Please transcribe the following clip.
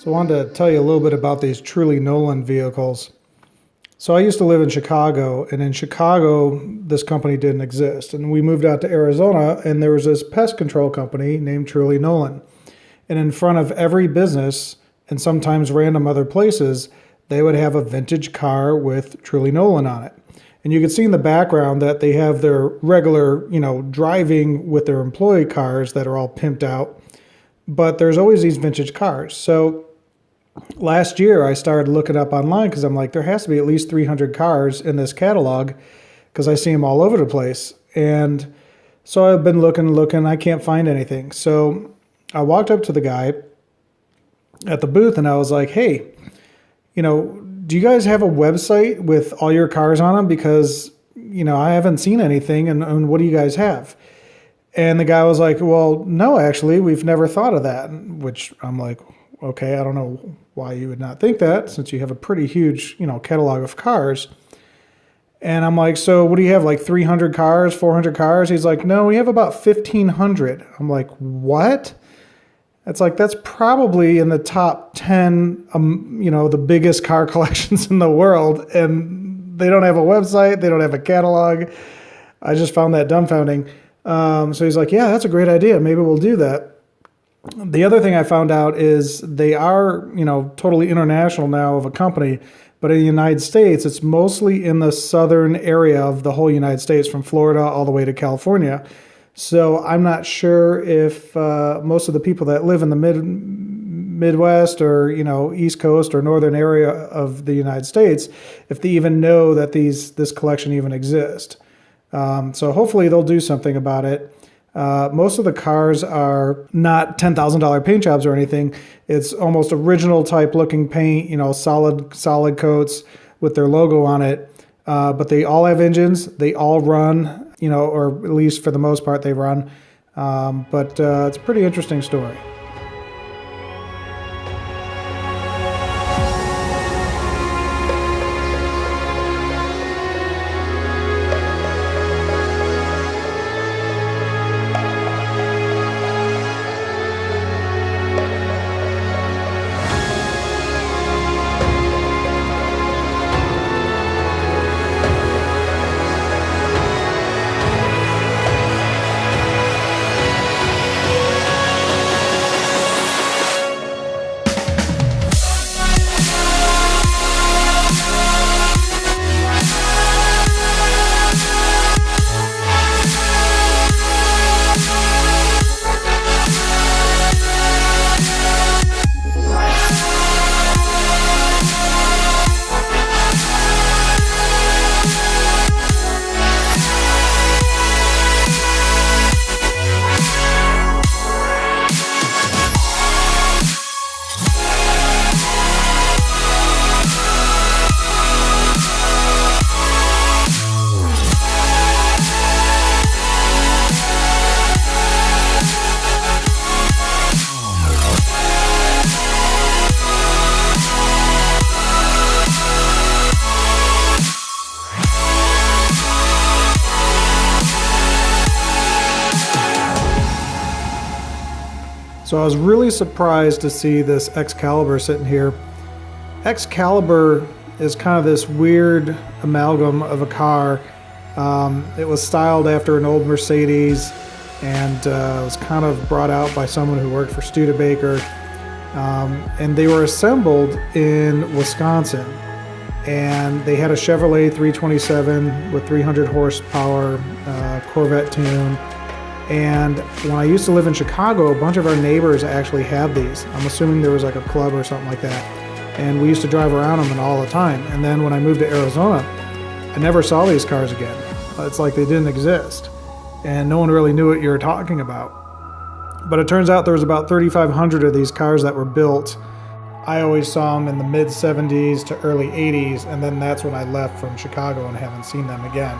So I wanted to tell you a little bit about these Truly Nolan vehicles. So I used to live in Chicago, and in Chicago, this company didn't exist. And we moved out to Arizona, and there was this pest control company named Truly Nolan. And in front of every business, and sometimes random other places, they would have a vintage car with Truly Nolan on it. And you could see in the background that they have their regular, driving with their employee cars that are all pimped out. But there's always these vintage cars. So last year, I started looking up online because I'm like, there has to be at least 300 cars in this catalog because I see them all over the place. And so I've been looking, I can't find anything. So I walked up to the guy at the booth and I was like, hey, do you guys have a website with all your cars on them? Because, I haven't seen anything, and what do you guys have? And the guy was like, well, no, actually, we've never thought of that, which I'm like, okay, I don't know why you would not think that since you have a pretty huge, catalog of cars. And I'm like, so what do you have, like 300 cars, 400 cars? He's like, no, we have about 1,500. I'm like, what? It's like, that's probably in the top 10, the biggest car collections in the world. And they don't have a website. They don't have a catalog. I just found that dumbfounding. So he's like, yeah, that's a great idea. Maybe we'll do that. The other thing I found out is they are, totally international now of a company. But in the United States, it's mostly in the southern area of the whole United States, from Florida all the way to California. So I'm not sure if most of the people that live in the Midwest or, East Coast or northern area of the United States, if they even know that this collection even exists. So hopefully they'll do something about it. Most of the cars are not $10,000 paint jobs or anything. It's almost original type looking paint, solid coats with their logo on it. but they all have engines. They all run, or at least for the most part they run. But it's a pretty interesting story. So I was really surprised to see this Excalibur sitting here. Excalibur is kind of this weird amalgam of a car. It was styled after an old Mercedes and was kind of brought out by someone who worked for Studebaker. And they were assembled in Wisconsin. And they had a Chevrolet 327 with 300 horsepower, Corvette tune. And when I used to live in Chicago, a bunch of our neighbors actually had these. I'm assuming there was like a club or something like that. And we used to drive around them all the time. And then when I moved to Arizona, I never saw these cars again. It's like they didn't exist. And no one really knew what you were talking about. But it turns out there was about 3,500 of these cars that were built. I always saw them in the mid 70s to early 80s. And then that's when I left from Chicago and haven't seen them again.